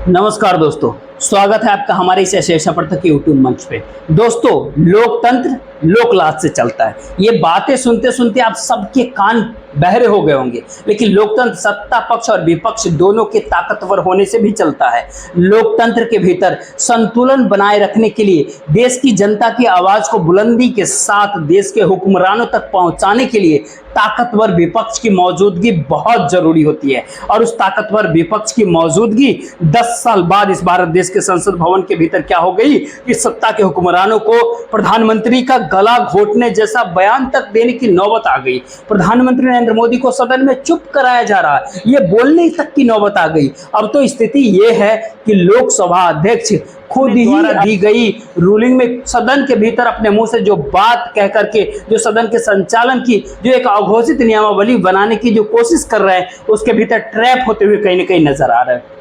नमस्कार दोस्तों, स्वागत है आपका हमारे इस शेषा पर्थक के यूट्यूब मंच पे। दोस्तों, लोकतंत्र लोकलाज से चलता है। ये बातें सुनते सुनते आप सबके कान बहरे हो गए होंगे, लेकिन लोकतंत्र सत्ता पक्ष और विपक्ष दोनों के ताकतवर होने से भी चलता है। लोकतंत्र के भीतर संतुलन बनाए रखने के लिए देश की जनता की आवाज को बुलंदी के साथ देश के हुक्मरानों तक पहुंचाने के लिए ताकतवर विपक्ष की मौजूदगी बहुत जरूरी होती है। और उस ताकतवर विपक्ष की मौजूदगी 10 साल बाद इस भारत देश के संसद भवन के भीतर क्या हो गई कि सत्ता के हुक्मरानों को प्रधानमंत्री का गला घोटने जैसा बयान तक देने की नौबत आ गई। प्रधानमंत्री नरेंद्र मोदी को सदन में चुप कराया जा रहा है, ये बोलने तक की नौबत आ गई। अब तो स्थिति ये है कि लोकसभा अध्यक्ष खुद ही दी गई रूलिंग में सदन के भीतर अपने मुंह से जो बात कह करके जो सदन के संचालन की जो एक अघोषित नियमावली बनाने की जो कोशिश कर रहे हैं, उसके भीतर ट्रैप होते हुए कहीं ना कहीं नजर आ रहा है।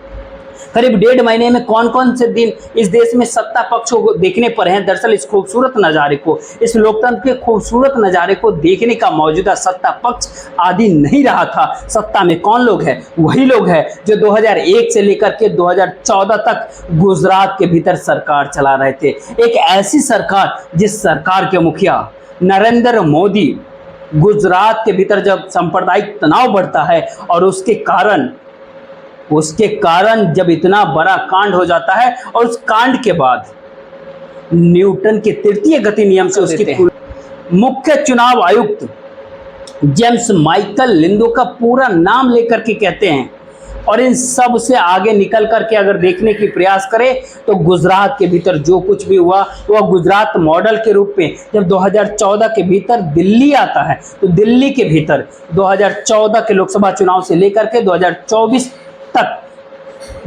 करीब 1.5 महीने में कौन कौन से दिन इस देश में सत्ता पक्ष को देखने पर हैं। दरअसल इस खूबसूरत नज़ारे को, इस लोकतंत्र के खूबसूरत नज़ारे को देखने का मौजूदा सत्ता पक्ष आदि नहीं रहा था। सत्ता में कौन लोग हैं? वही लोग हैं जो 2001 से लेकर के 2014 तक गुजरात के भीतर सरकार चला रहे थे। एक ऐसी सरकार जिस सरकार के मुखिया नरेंद्र मोदी गुजरात के भीतर जब सांप्रदायिक तनाव बढ़ता है और उसके कारण जब इतना बड़ा कांड हो जाता है और उस कांड के बाद न्यूटन के तृतीय गति नियम से उसकी मुख्य चुनाव आयुक्त जेम्स माइकल लिंडो का पूरा नाम लेकर के कहते हैं। और इन सब से आगे निकल करके अगर देखने की प्रयास करें तो गुजरात के भीतर जो कुछ भी हुआ वह गुजरात मॉडल के रूप में जब 2014 के भीतर दिल्ली आता है, तो दिल्ली के भीतर 2014 के लोकसभा चुनाव से लेकर के 2024 तक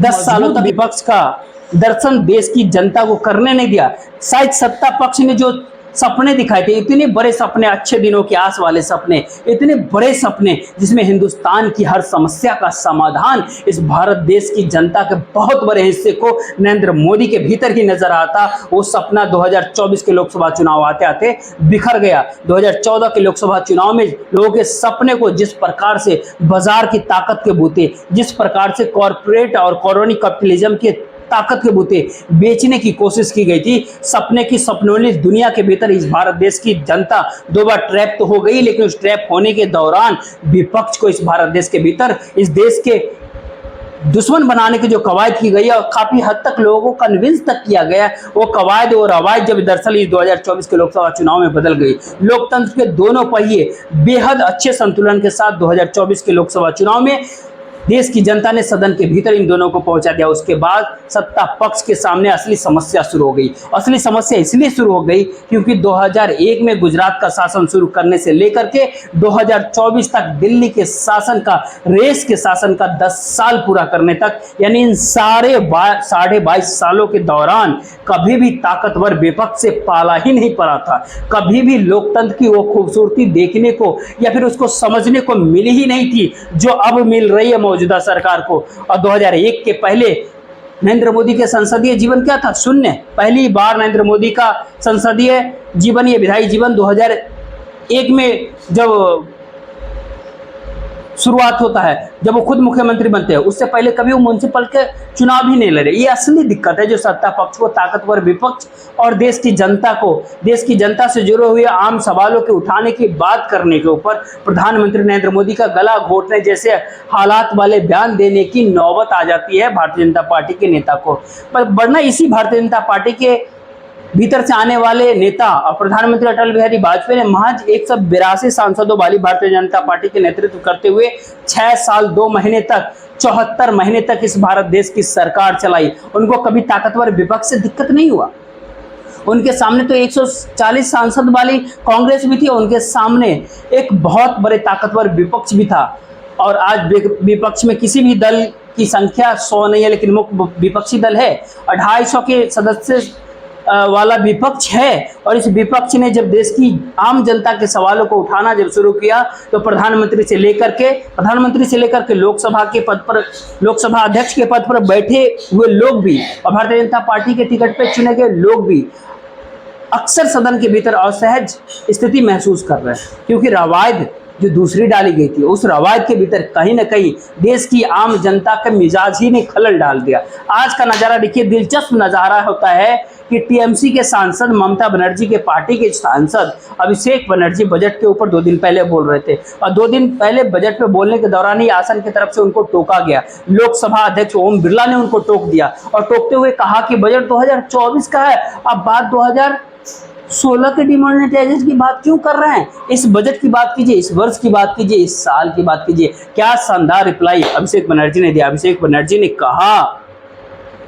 10 सालों तक विपक्ष का दर्शन देश की जनता को करने नहीं दिया। शायद सत्ता पक्ष ने जो सपने दिखाए थे, इतने बड़े सपने, अच्छे दिनों की आस वाले सपने, इतने बड़े सपने जिसमें हिंदुस्तान की हर समस्या का समाधान इस भारत देश की जनता के बहुत बड़े हिस्से को नरेंद्र मोदी के भीतर ही नजर आता, वो सपना 2024 के लोकसभा चुनाव आते आते बिखर गया। 2014 के लोकसभा चुनाव में लोगों के सपने को जिस प्रकार से बाजार की ताकत के बूते, जिस प्रकार से कॉरपोरेट और कॉलोनी कैपिटलिज्म के ताकत के बूते बेचने की कोशिश की गई थी, सपने की सपनोली दुनिया के भीतर इस भारत देश की जनता 2 बार ट्रैप तो हो गई, लेकिन उस ट्रैप होने के दौरान विपक्ष को इस भारत देश के भीतर इस देश के दुश्मन बनाने की जो कवायद की गई है और काफी हद तक लोगों को कन्विंस तक किया गया, वो कवायद और रवायद जब दरअसल इस 2024 के लोकसभा चुनाव में बदल गई। लोकतंत्र के दोनों पहिए बेहद अच्छे संतुलन के साथ 2024 के लोकसभा चुनाव में देश की जनता ने सदन के भीतर इन दोनों को पहुंचा दिया। उसके बाद सत्ता पक्ष के सामने असली समस्या शुरू हो गई। असली समस्या इसलिए शुरू हो गई क्योंकि 2001 में गुजरात का शासन शुरू करने से लेकर के 2024 तक दिल्ली के शासन का, रेस के शासन का 10 साल पूरा करने तक, यानी इन साढ़े 22 सालों के दौरान कभी भी ताकतवर विपक्ष से पाला ही नहीं पड़ा था। कभी भी लोकतंत्र की वो खूबसूरती देखने को या फिर उसको समझने को मिली ही नहीं थी जो अब मिल रही है मौजूदा सरकार को। और 2001 के पहले नरेंद्र मोदी के संसदीय जीवन क्या था? शून्य। पहली बार नरेंद्र मोदी का संसदीय जीवन, ये विधायी जीवन 2001 में जब शुरुआत होता है, जब वो खुद मुख्यमंत्री बनते हैं, उससे पहले कभी वो म्युनिसिपल के चुनाव ही नहीं लड़े। ये असली दिक्कत है जो सत्ता पक्ष को, ताकतवर विपक्ष और देश की जनता को, देश की जनता से जुड़े हुए आम सवालों के उठाने की बात करने के ऊपर प्रधानमंत्री नरेंद्र मोदी का गला घोटने जैसे हालात वाले बयान देने की नौबत आ जाती है भारतीय जनता पार्टी के नेता को। पर वरना इसी भारतीय जनता पार्टी के भीतर से आने वाले नेता और प्रधानमंत्री अटल बिहारी वाजपेयी ने महज 182 सांसदों वाली भारतीय जनता पार्टी के नेतृत्व करते हुए 6 साल 2 महीने तक 74 महीने तक इस भारत देश की सरकार चलाई। उनको कभी ताकतवर विपक्ष से दिक्कत नहीं हुआ। उनके सामने तो 140 सांसद वाली कांग्रेस भी थी, उनके सामने एक बहुत बड़े ताकतवर विपक्ष भी था। और आज विपक्ष में किसी भी दल की संख्या 100 नहीं है, लेकिन मुख्य विपक्षी दल है और 250 के सदस्य वाला विपक्ष है। और इस विपक्ष ने जब देश की आम जनता के सवालों को उठाना जब शुरू किया, तो प्रधानमंत्री से लेकर के लोकसभा के पद पर, लोकसभा अध्यक्ष के पद पर बैठे हुए लोग भी और भारतीय जनता पार्टी के टिकट पर चुने गए लोग भी अक्सर सदन के भीतर असहज स्थिति महसूस कर रहे हैं, क्योंकि रवायद जो दूसरी डाली गई थी, उस रवायत के भीतर कहीं ना कहीं देश की आम जनता के मिजाज ही ने खलल डाल दिया। आज का नज़ारा देखिए, दिलचस्प नज़ारा होता है कि टीएमसी के सांसद ममता बनर्जी के पार्टी के सांसद अभिषेक बनर्जी बजट के ऊपर 2 दिन पहले बोल रहे थे, और 2 दिन पहले बजट पे बोलने के दौरान ही आसन की तरफ से उनको टोका गया। लोकसभा अध्यक्ष ओम बिरला ने उनको टोक दिया और टोकते हुए कहा कि बजट 2024 का है, अब बात 2016 के डिमोनेटाइजेशन की बात क्यों कर रहे हैं? इस बजट की बात कीजिए, इस वर्ष की बात कीजिए, इस साल की बात कीजिए। क्या शानदार रिप्लाई अभिषेक बनर्जी ने दिया। अभिषेक बनर्जी ने कहा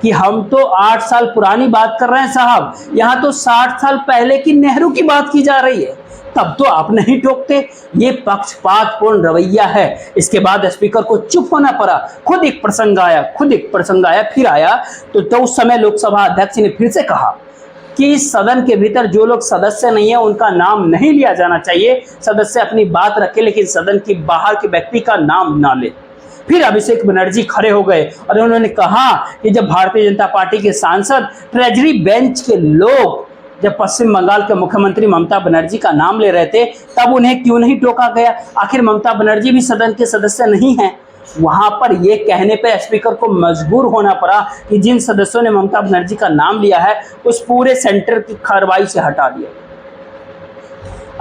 कि हम तो 8 साल पुरानी बात कर रहे हैं साहब, यहाँ तो 60 साल पहले की नेहरू की बात की जा रही है, तब तो आप नहीं टोकते। ये पक्षपातपूर्ण रवैया है। इसके बाद स्पीकर को चुप होना पड़ा। खुद एक प्रसंग आया, फिर आया तो उस समय लोकसभा अध्यक्ष ने फिर से कहा कि सदन के भीतर जो लोग सदस्य नहीं है उनका नाम नहीं लिया जाना चाहिए। सदस्य अपनी बात रखे, लेकिन सदन के बाहर के व्यक्ति का नाम ना ले। फिर अभिषेक बनर्जी खड़े हो गए और उन्होंने कहा कि जब भारतीय जनता पार्टी के सांसद, ट्रेजरी बेंच के लोग जब पश्चिम बंगाल के मुख्यमंत्री ममता बनर्जी का नाम ले रहे थे, तब उन्हें क्यों नहीं टोका गया? आखिर ममता बनर्जी भी सदन के सदस्य नहीं हैं। वहां पर यह कहने पर स्पीकर को मजबूर होना पड़ा कि जिन सदस्यों ने ममता बनर्जी का नाम लिया है उस पूरे सेंटर की कार्रवाई से हटा दिया।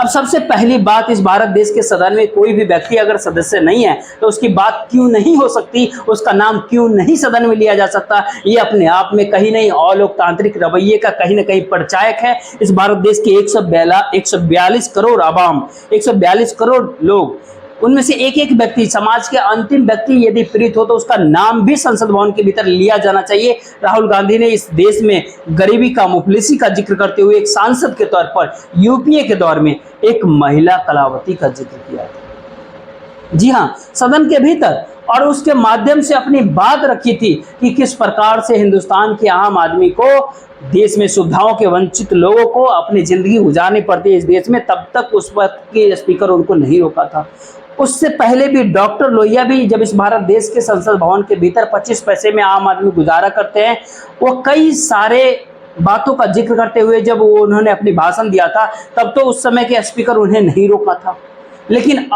अब सबसे पहली बात, इस भारत देश के सदन में कोई भी व्यक्ति अगर सदस्य नहीं है तो उसकी बात क्यों नहीं हो सकती, उसका नाम क्यों नहीं सदन में लिया जा सकता? ये अपने आप में कहीं नहीं अलोकतांत्रिक रवैये का कहीं ना कहीं परिचायक है। इस भारत देश के 142 करोड़ आवाम, 142 करोड़ लोग, उनमें से एक एक व्यक्ति, समाज के अंतिम व्यक्ति यदि पीड़ित हो तो उसका नाम भी संसद भवन के भीतर लिया जाना चाहिए। राहुल गांधी ने इस देश में गरीबी का, मुफलिसी का जिक्र करते हुए एक सांसद के तौर पर यूपीए के दौर में एक महिला कलावती का जिक्र किया था। जी हाँ, सदन के भीतर, और उसके माध्यम से अपनी बात रखी थी कि किस प्रकार से हिंदुस्तान के आम आदमी को, देश में सुविधाओं के वंचित लोगों को अपनी जिंदगी गुजारनी पड़ती है इस देश में, तब तक उस वक्त के स्पीकर उनको नहीं रोका था। उससे पहले भी डॉक्टर लोहिया भी जब इस भारत देश के संसद भवन के भीतर 25 पैसे में आम आदमी गुजारा करते हैं, वो कई सारे बातों का जिक्र करते हुए जब उन्होंने अपनी भाषण दिया था, तब तो उस समय के स्पीकर उन्हें नहीं रोका था। लेकिन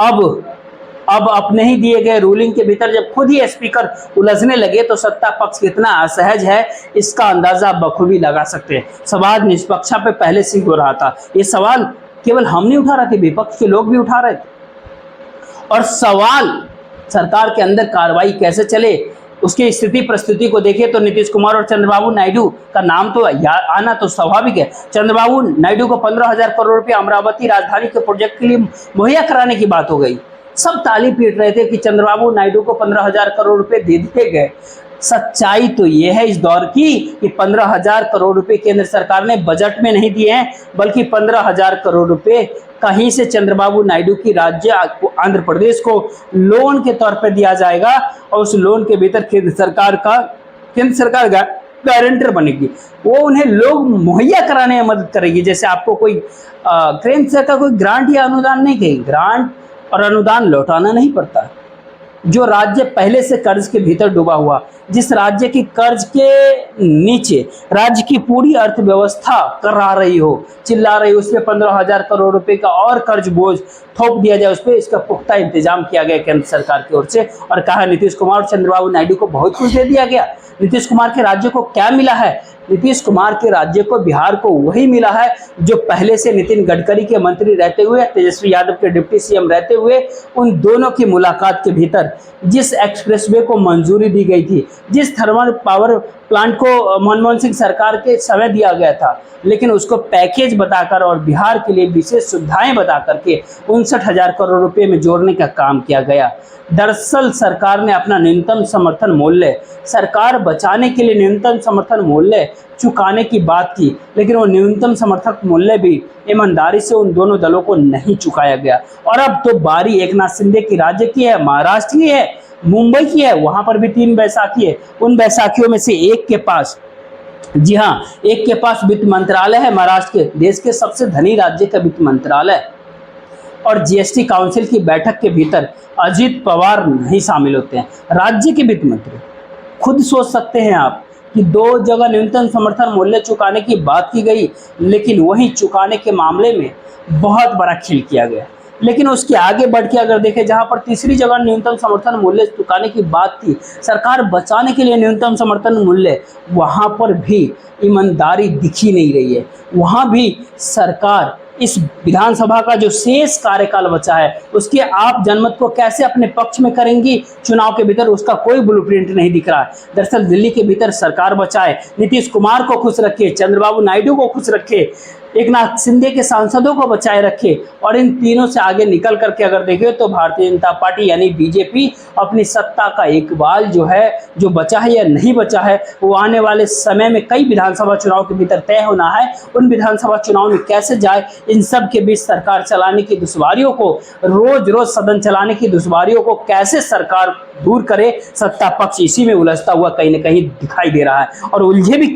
अब अपने ही दिए गए रूलिंग के भीतर जब खुद ही स्पीकर उलझने लगे तो सत्ता पक्ष कितना असहज है इसका अंदाजा बखूबी लगा सकते हैं। सवाल निष्पक्षा पे पहले से हो रहा था। ये सवाल केवल हम नहीं उठा रहे थे, विपक्ष के लोग भी उठा रहे थे। और सवाल सरकार के अंदर कार्रवाई कैसे चले उसकी स्थिति प्रस्तुति को देखिए तो नीतीश कुमार और चंद्रबाबू नायडू का नाम तो आना तो स्वाभाविक है। चंद्रबाबू नायडू को 15,000 करोड़ रुपए अमरावती राजधानी के प्रोजेक्ट के लिए मुहैया कराने की बात हो गई। सब ताली पीट रहे थे कि चंद्रबाबू नायडू को 15,000 करोड़ रुपए दे दिए गए। सच्चाई तो ये है इस दौर की कि 15,000 करोड़ रुपए केंद्र सरकार ने बजट में नहीं दिए हैं, बल्कि 15,000 करोड़ रुपए कहीं से चंद्रबाबू नायडू की राज्य आंध्र प्रदेश को लोन के तौर पर दिया जाएगा और उस लोन के भीतर केंद्र सरकार गारंटर बनेगी। वो उन्हें लोग मुहैया कराने में मदद करेगी। जैसे आपको कोई केंद्र सरकार का कोई ग्रांट या अनुदान नहीं कहेगी, ग्रांट और अनुदान लौटाना नहीं पड़ता। जो राज्य पहले से कर्ज के भीतर डूबा हुआ, जिस राज्य की कर्ज के नीचे राज्य की पूरी अर्थव्यवस्था करा रही हो, चिल्ला रही हो, उस पर 15,000 करोड़ रुपए का और कर्ज बोझ थोप दिया जाए, उस पर इसका पुख्ता इंतजाम किया गया केंद्र सरकार की ओर से। और कहा नीतीश कुमार और चंद्रबाबू नायडू को बहुत कुछ दे दिया गया। नीतीश कुमार के राज्य को क्या मिला है? नीतीश कुमार के राज्य को, बिहार को वही मिला है जो पहले से नितिन गडकरी के मंत्री रहते हुए, तेजस्वी यादव के डिप्टी सीएम रहते हुए, उन दोनों की मुलाकात के भीतर जिस एक्सप्रेसवे को मंजूरी दी गई थी, जिस थर्मल पावर प्लांट को मनमोहन सिंह सरकार के समय दिया गया था, लेकिन उसको पैकेज बताकर और बिहार के लिए विशेष सुविधाएं बता करके 59,000 करोड़ रुपए में जोड़ने का काम किया गया। दरअसल सरकार ने अपना न्यूनतम समर्थन मूल्य, सरकार बचाने के लिए न्यूनतम समर्थन मूल्य चुकाने की बात की, लेकिन वो न्यूनतम समर्थक मूल्य भी ईमानदारी से उन दोनों दलों को नहीं चुकाया गया। और अब तो बारी एकनाथ शिंदे की राज्य की है, महाराष्ट्र की है, मुंबई की है। वहां पर भी 3 बैसाखी है। उन बैसाखियों में से एक के पास, जी हाँ, एक के पास वित्त मंत्रालय है, महाराष्ट्र के, देश के सबसे धनी राज्य का वित्त मंत्रालय। और जीएसटी काउंसिल की बैठक के भीतर अजीत पवार नहीं शामिल होते हैं, राज्य के वित्त मंत्री। खुद सोच सकते हैं आप कि 2 जगह न्यूनतम समर्थन मूल्य चुकाने की बात की गई, लेकिन वहीं चुकाने के मामले में बहुत बड़ा खेल किया गया। लेकिन उसके आगे बढ़ के अगर देखें, जहां पर तीसरी जगह न्यूनतम समर्थन मूल्य चुकाने की बात थी, सरकार बचाने के लिए न्यूनतम समर्थन मूल्य, वहां पर भी ईमानदारी दिखी नहीं रही है। वहां भी सरकार इस विधानसभा का जो शेष कार्यकाल बचा है उसके आप जनमत को कैसे अपने पक्ष में करेंगी चुनाव के भीतर, उसका कोई ब्लूप्रिंट नहीं दिख रहा है। दरअसल दिल्ली के भीतर सरकार बचाए, नीतीश कुमार को खुश रखे, चंद्रबाबू नायडू को खुश रखे, एकनाथ शिंदे के सांसदों को बचाए रखे, और इन तीनों से आगे निकल करके अगर देखें तो भारतीय जनता पार्टी यानी बीजेपी अपनी सत्ता का इकबाल जो बचा है या नहीं बचा है, वो आने वाले समय में कई विधानसभा चुनाव के भीतर तय होना है। उन विधानसभा चुनाव में कैसे जाए, इन सब के बीच सरकार चलाने की दुश्वारियों को, रोज रोज सदन चलाने की दुश्वारियों को कैसे सरकार दूर करे, सत्ता पक्ष इसी में उलझता हुआ कहीं न कहीं दिखाई दे रहा है। और उलझे भी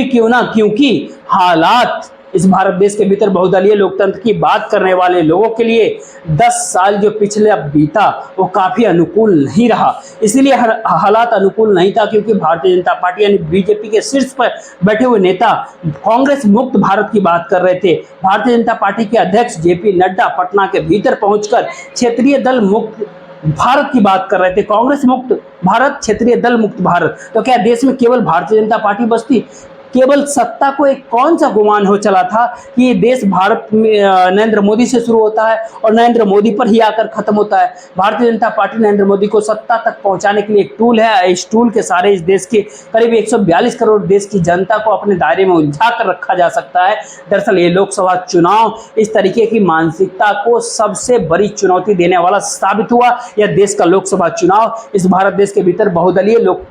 क्यों ना, क्योंकि हालात इस भारत देश के भीतर बहुदलीय लोकतंत्र की बात करने वाले लोगों के लिए 10 साल जो पिछले अब बीता वो काफ़ी अनुकूल नहीं रहा। इसीलिए हालात अनुकूल नहीं था क्योंकि भारतीय जनता पार्टी यानी बीजेपी के शीर्ष पर बैठे हुए नेता कांग्रेस मुक्त भारत की बात कर रहे थे। भारतीय जनता पार्टी के अध्यक्ष जेपी नड्डा पटना के भीतर पहुंचकर क्षेत्रीय दल मुक्त भारत की बात कर रहे थे। कांग्रेस मुक्त भारत, क्षेत्रीय दल मुक्त भारत। तो क्या देश में केवल भारतीय जनता पार्टी बसती? केवल सत्ता को एक कौन सा गुमान हो चला था कि ये देश भारत में नरेंद्र मोदी से शुरू होता है और नरेंद्र मोदी पर ही आकर खत्म होता है। भारतीय जनता पार्टी नरेंद्र मोदी को सत्ता तक पहुंचाने के लिए एक टूल है। इस टूल के सारे इस देश के करीब 142 करोड़ देश की जनता को अपने दायरे में उलझा कर रखा जा सकता है। दरअसल ये लोकसभा चुनाव इस तरीके की मानसिकता को सबसे बड़ी चुनौती देने वाला साबित हुआ। यह देश का लोकसभा चुनाव इस भारत देश के भीतर बहुदलीय लोक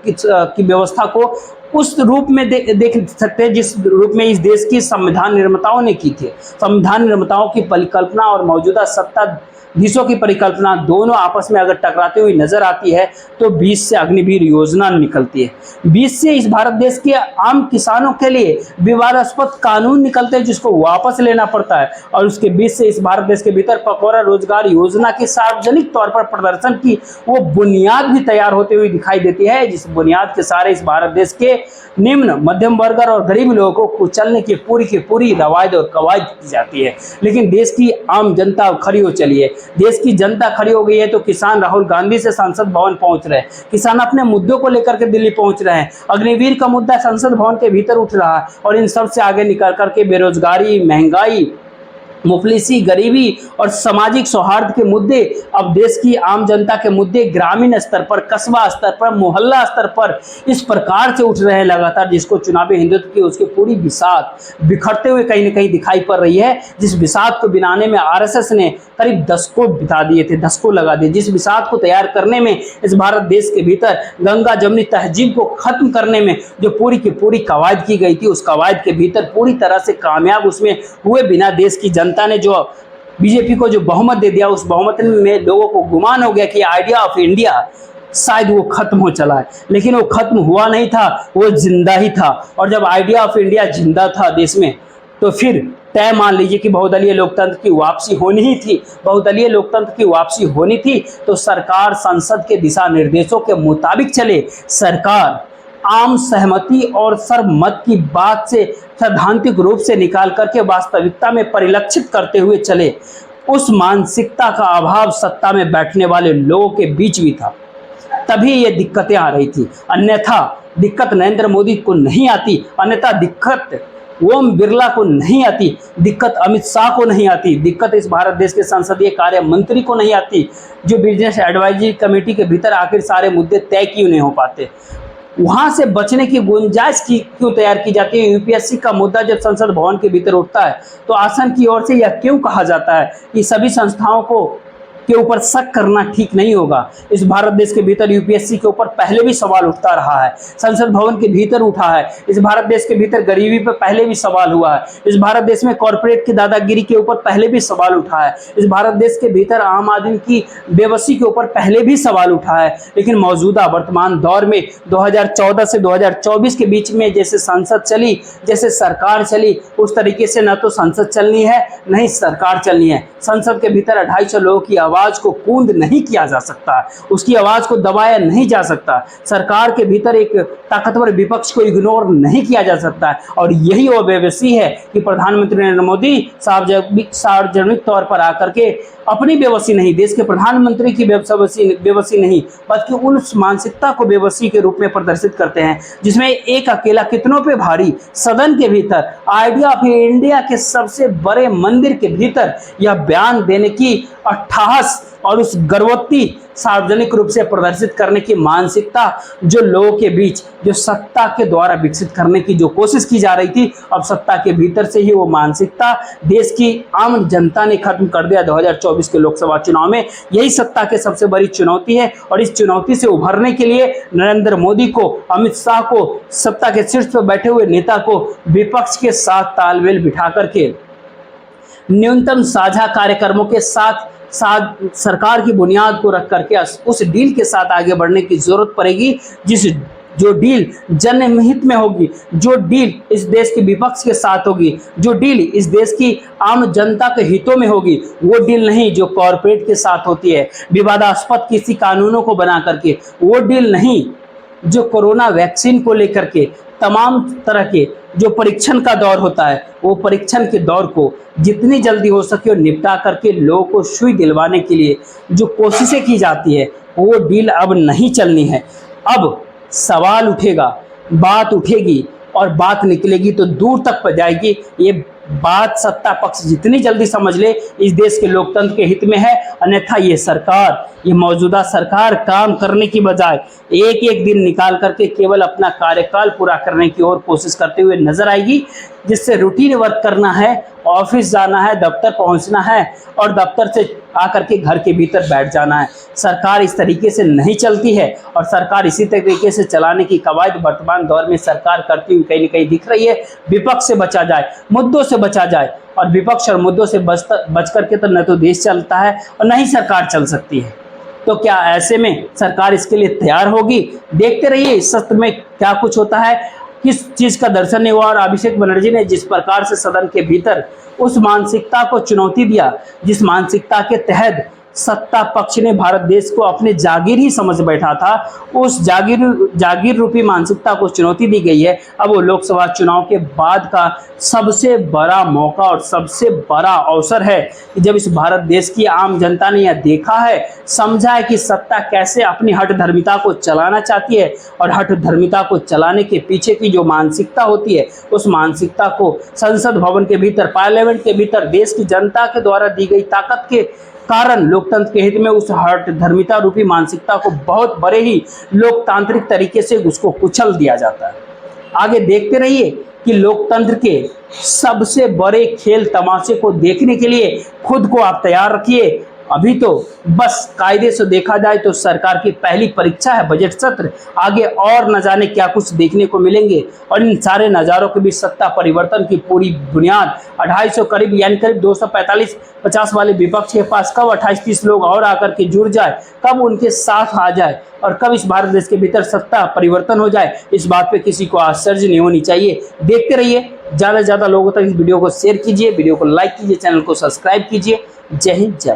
की व्यवस्था को उस रूप में देख सकते हैं जिस रूप में इस देश की संविधान निर्माताओं ने की थी। संविधान निर्माताओं की परिकल्पना और मौजूदा सत्ताधीशों की परिकल्पना दोनों आपस में अगर टकराती हुई नजर आती है तो 20 से अग्निवीर योजना निकलती है। 20 से इस भारत देश के आम किसानों के लिए विवादास्पद कानून निकलते हैं जिसको वापस लेना पड़ता है, और उसके 20 से इस भारत देश के भीतर पकौड़ा रोजगार योजना की सार्वजनिक तौर पर प्रदर्शन की वो बुनियाद भी तैयार होते हुए दिखाई देती है, जिस बुनियाद के सारे इस भारत देश के निम्न मध्यम वर्ग और गरीब लोगों को कुचलने की पूरी रवायत और कवायद की जाती है। लेकिन देश की आम जनता खड़ी हो चली है। देश की जनता खड़ी हो गई है तो किसान राहुल गांधी से संसद भवन पहुंच रहे हैं। किसान अपने मुद्दों को लेकर के दिल्ली पहुंच रहे हैं। अग्निवीर का मुद्दा संसद भवन के भीतर उठ रहा है, और इन सब से आगे निकल करके बेरोजगारी, महंगाई, मुफलिसी, गरीबी और सामाजिक सौहार्द के मुद्दे, अब देश की आम जनता के मुद्दे ग्रामीण स्तर पर, कस्बा स्तर पर, मोहल्ला स्तर पर इस प्रकार से उठ रहे हैं लगातार, जिसको चुनावी हिंदुत्व की उसकी पूरी बिसात बिखरते हुए कहीं न कहीं दिखाई पड़ रही है। जिस बिसात को बनाने में आरएसएस ने करीब दशकों बिता दिए थे, दशकों लगा दिए। जिस बिसात को तैयार करने में इस भारत देश के भीतर गंगा जमुनी तहजीब को खत्म करने में जो पूरी की पूरी कवायद की गई थी, उस कवायद के भीतर पूरी तरह से कामयाब उसमें हुए बिना देश की जनता ने जो बीजेपी को जो बहुमत दे दिया, उस बहुमत में लोगों को गुमान हो गया कि आइडिया ऑफ इंडिया शायद वो खत्म हो चला है। लेकिन वो खत्म हुआ नहीं था, वो जिंदा ही था। और जब आइडिया ऑफ इंडिया जिंदा था देश में, तो फिर तय मान लीजिए कि बहुदलीय लोकतंत्र की वापसी होनी ही थी। बहुदलीय लोकतंत्र की वापसी होनी थी तो सरकार संसद के दिशा निर्देशों के मुताबिक चले। सरकार आम सहमति और सर्वमत की बात से सैद्धांतिक रूप से निकाल करके वास्तविकता में परिलक्षित करते हुए चले। उस मानसिकता का अभाव सत्ता में बैठने वाले लोगों के बीच भी था, तभी ये दिक्कतें आ रही थी। अन्यथा दिक्कत नरेंद्र मोदी को नहीं आती, अन्यथा दिक्कत ओम बिरला को नहीं आती, दिक्कत अमित शाह को नहीं आती, दिक्कत इस भारत देश के संसदीय कार्य मंत्री को नहीं आती, जो बिजनेस एडवाइजरी कमेटी के भीतर आखिर सारे मुद्दे तय क्यों नहीं हो पाते। वहां से बचने की गुंजाइश क्यों तैयार की जाती है। यूपीएससी का मुद्दा जब संसद भवन के भीतर उठता है तो आसन की ओर से यह क्यों कहा जाता है कि सभी संस्थाओं को के ऊपर शक करना ठीक नहीं होगा। इस भारत देश के भीतर यूपीएससी के ऊपर पहले भी सवाल उठता रहा है, संसद भवन के भीतर उठा है। इस भारत देश के भीतर गरीबी पर पहले भी सवाल हुआ है। इस भारत देश में कॉर्पोरेट की दादागिरी के ऊपर पहले भी सवाल उठा है। इस भारत देश के भीतर आम आदमी की बेबसी के ऊपर पहले भी सवाल उठा है। लेकिन मौजूदा वर्तमान दौर में 2014 से 2024 के बीच में जैसे संसद चली, जैसे सरकार चली, उस तरीके से न तो संसद चलनी है न ही सरकार चलनी है। संसद के भीतर 250 लोगों की आवाज आवाज को कूंद नहीं किया जा सकता, उसकी आवाज को दबाया नहीं जा सकता। सरकार के भीतर एक ताकतवर विपक्ष को इग्नोर नहीं किया जा सकता। और यही वो बेबसी है कि प्रधानमंत्री नरेंद्र मोदी सार्वजनिक तौर पर आकर के अपनी बेबसी नहीं, देश के प्रधानमंत्री की बेबसी नहीं, बल्कि उस मानसिकता को बेबसी के रूप में प्रदर्शित करते हैं जिसमें एक अकेला कितनों पे भारी सदन के भीतर आइडिया ऑफ इंडिया के सबसे बड़े मंदिर के भीतर यह बयान देने की अट्टहास और उस गर्वोत्ती सार्वजनिक रूप से प्रदर्शित करने की मानसिकता जो लोगों के बीच, जो सत्ता के द्वारा विकसित करने की जो कोशिश की जा रही थी, अब सत्ता के भीतर से ही वो मानसिकता देश की आम जनता ने खत्म कर दिया 2024 के लोकसभा चुनाव में। यही सत्ता के सबसे बड़ी चुनौती है और इस चुनौती से उभरने के लिए नरेंद्र मोदी को, अमित शाह को, सत्ता के शीर्ष पर बैठे हुए नेता को विपक्ष के साथ तालमेल बिठा करके न्यूनतम साझा कार्यक्रमों के साथ सरकार की बुनियाद को रख करके उस डील के साथ आगे बढ़ने की जरूरत पड़ेगी, जो डील जनहित में होगी, जो डील इस देश के विपक्ष के साथ होगी, जो डील इस देश की आम जनता के हितों में होगी, वो डील नहीं जो कॉरपोरेट के साथ होती है विवादास्पद किसी कानूनों को बना करके, वो डील नहीं जो कोरोना वैक्सीन को लेकर के तमाम तरह के जो परीक्षण का दौर होता है, वो परीक्षण के दौर को जितनी जल्दी हो सके और निपटा करके लोगों को सुई दिलवाने के लिए जो कोशिशें की जाती है, वो डील अब नहीं चलनी है। अब सवाल उठेगा, बात उठेगी और बात निकलेगी तो दूर तक पर जाएगी। ये बात सत्ता पक्ष जितनी जल्दी समझ ले इस देश के लोकतंत्र के हित में है, अन्यथा ये सरकार, ये मौजूदा सरकार काम करने की बजाय एक एक दिन निकाल करके केवल अपना कार्यकाल पूरा करने की ओर कोशिश करते हुए नजर आएगी, जिससे रूटीन वर्क करना है, ऑफिस जाना है, दफ्तर पहुंचना है और दफ्तर से आकर के घर के भीतर बैठ जाना है। सरकार इस तरीके से नहीं चलती है और सरकार इसी तरीके से चलाने की कवायद वर्तमान दौर में सरकार करती हुई कहीं न कहीं दिख रही है। विपक्ष से बचा जाए, मुद्दों से बचा जाए, और विपक्ष और मुद्दों से बच करके तो न तो देश चलता है और न ही सरकार चल सकती है। तो क्या ऐसे में सरकार इसके लिए तैयार होगी? देखते रहिए इस सत्र में क्या कुछ होता है, किस चीज का दर्शन नहीं हुआ। और अभिषेक बनर्जी ने जिस प्रकार से सदन के भीतर उस मानसिकता को चुनौती दिया, जिस मानसिकता के तहत सत्ता पक्ष ने भारत देश को अपने जागीर ही समझ बैठा था, उस जागीर रूपी मानसिकता को चुनौती दी गई है। अब वो लोकसभा चुनाव के बाद का सबसे बड़ा मौका और सबसे बड़ा अवसर है कि जब इस भारत देश की आम जनता ने यह देखा है, समझा है कि सत्ता कैसे अपनी हठधर्मिता को चलाना चाहती है और हठधर्मिता को चलाने के पीछे की जो मानसिकता होती है, उस मानसिकता को संसद भवन के भीतर, पार्लियामेंट के भीतर देश की जनता के द्वारा दी गई ताकत के कारण लोकतंत्र के हित में उस हठधर्मिता रूपी मानसिकता को बहुत बड़े ही लोकतांत्रिक तरीके से उसको कुचल दिया जाता है। आगे देखते रहिए कि लोकतंत्र के सबसे बड़े खेल तमाशे को देखने के लिए खुद को आप तैयार रखिए। अभी तो बस कायदे से देखा जाए तो सरकार की पहली परीक्षा है बजट सत्र, आगे और न जाने क्या कुछ देखने को मिलेंगे। और इन सारे नज़ारों के बीच सत्ता परिवर्तन की पूरी बुनियाद 250 करीब यानी करीब 245-50 वाले विपक्ष के पास कब 28-30 लोग और आकर के जुड़ जाए, कब उनके साथ आ जाए और कब इस भारत देश के भीतर सत्ता परिवर्तन हो जाए, इस बात पे किसी को आश्चर्य नहीं होनी चाहिए। देखते रहिए, ज़्यादा से ज़्यादा लोगों तक इस वीडियो को शेयर कीजिए, वीडियो को लाइक कीजिए, चैनल को सब्सक्राइब कीजिए। जय हिंद, जय